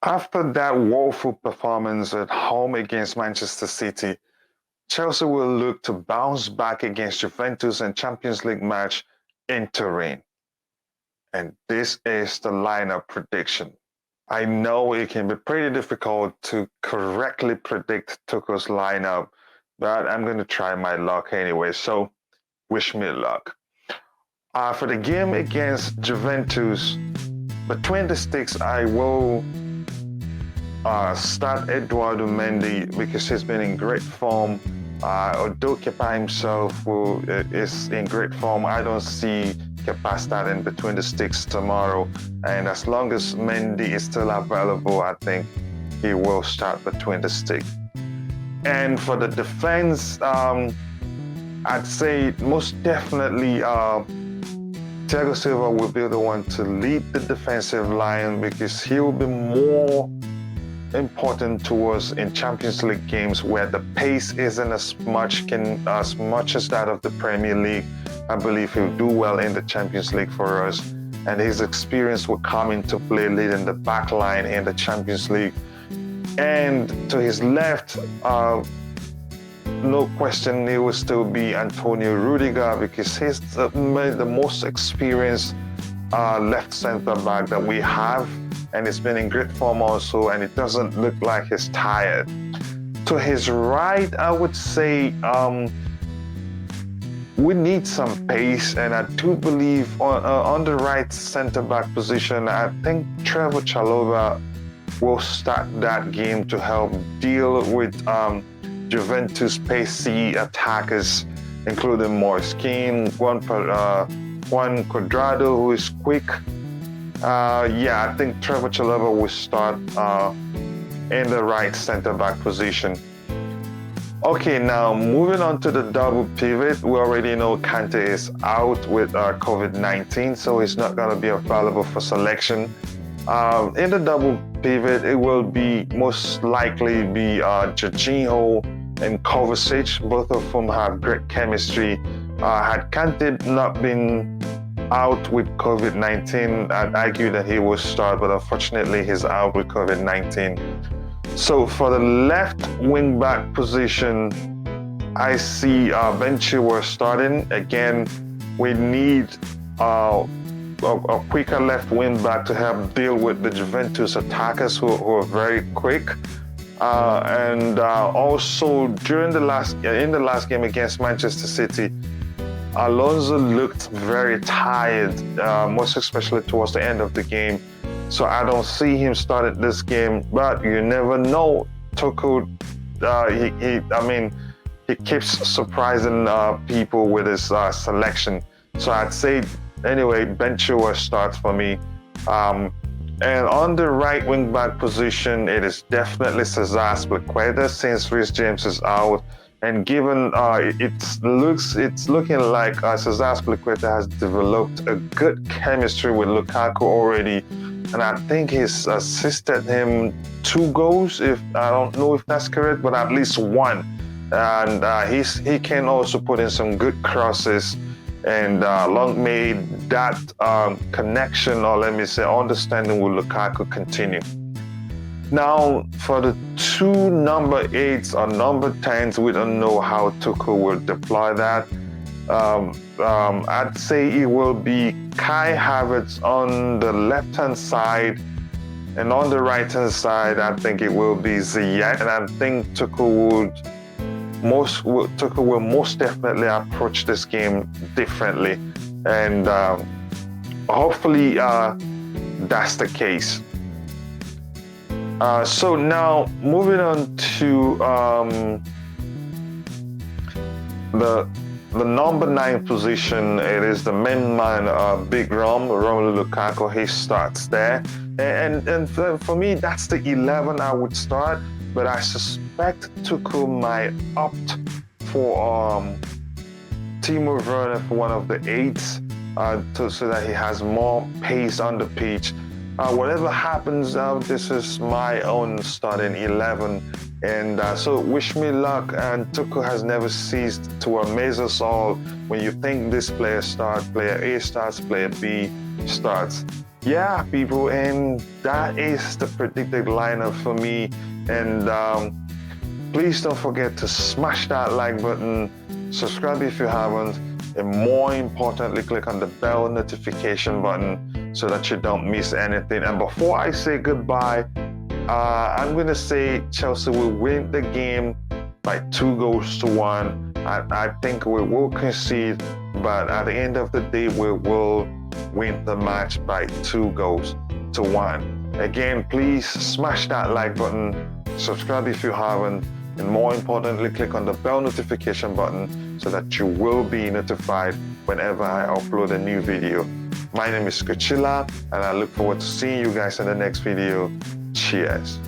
After that woeful performance at home against Manchester City, Chelsea will look to bounce back against Juventus in Champions League match in Turin. And this is the lineup prediction. I know it can be pretty difficult to correctly predict Tuchel's lineup, but I'm going to try my luck anyway, so wish me luck. For the game against Juventus, between the sticks, I will start Edouard Mendy because he's been in great form. Although Kepa himself is in great form, I don't see Kepa starting between the sticks tomorrow. And as long as Mendy is still available, I think he will start between the sticks. And for the defense, I'd say most definitely Thiago Silva will be the one to lead the defensive line because he will be more important to us in Champions League games where the pace isn't as much as that of the Premier League. I believe he'll do well in the Champions League for us, and his experience will come into play leading the back line in the Champions League. And to his left, no question, he will still be Antonio Rudiger because he's the most experienced left centre back that we have, and he's been in great form also, and it doesn't look like he's tired. To his right, I would say we need some pace, and I do believe on the right centre-back position, I think Trevor Chalobah will start that game to help deal with Juventus pacey attackers, including Moise Kean, Juan Cuadrado, who is quick. I think Trevor Chalobah will start in the right centre-back position. Okay, now moving on to the double pivot. We already know Kante is out with COVID-19, so he's not going to be available for selection. In the double pivot, it will be most likely be Jorginho and Kovacic, both of whom have great chemistry. Had Kante not been out with COVID-19, I'd argue that he will start, but unfortunately he's out with COVID-19. So for the left wing back position, I see Ben Chilwell starting. Again, we need a quicker left wing back to help deal with the Juventus attackers who are very quick. Also in the last game against Manchester City, Alonso looked very tired, most especially towards the end of the game. So I don't see him starting this game, but you never know. Tuchel, he keeps surprising people with his selection. So I'd say, anyway, Ben Chilwell starts for me. And on the right wing back position, it is definitely Czar Azpilcueta since Reece James is out. And given it's looking like Czar Azpilcueta has developed a good chemistry with Lukaku already, and I think he's assisted him 2 goals. If I don't know if that's correct, but at least 1. And he can also put in some good crosses. And long may that connection, or let me say understanding with Lukaku continue. Now, for the 2 number 8s or number 10s, we don't know how Tuchel will deploy that. I'd say it will be Kai Havertz on the left-hand side, and on the right-hand side, I think it will be Ziyech. And I think Tuchel will most definitely approach this game differently, and hopefully that's the case. So now moving on to the number 9 position, it is the main man, Big Romelu Lukaku. He starts there, and for me that's the 11 I would start. But I suspect Tuchel might opt for Timo Werner for one of the 8s, so that he has more pace on the pitch. Whatever happens, this is my own starting 11. And so wish me luck. And Tuchel has never ceased to amaze us all. When you think this player starts, player A starts, player B starts. yeah, people, and that is the predicted lineup for me. And please don't forget to smash that like button, subscribe if you haven't, and more importantly, click on the bell notification button so that you don't miss anything. And before I say goodbye, I'm going to say Chelsea will win the game by 2-1. I think we will concede, but at the end of the day, we will win the match by 2-1. Again, please smash that like button, subscribe if you haven't, and more importantly, click on the bell notification button so that you will be notified whenever I upload a new video. My name is Coachila, and I look forward to seeing you guys in the next video. Cheers.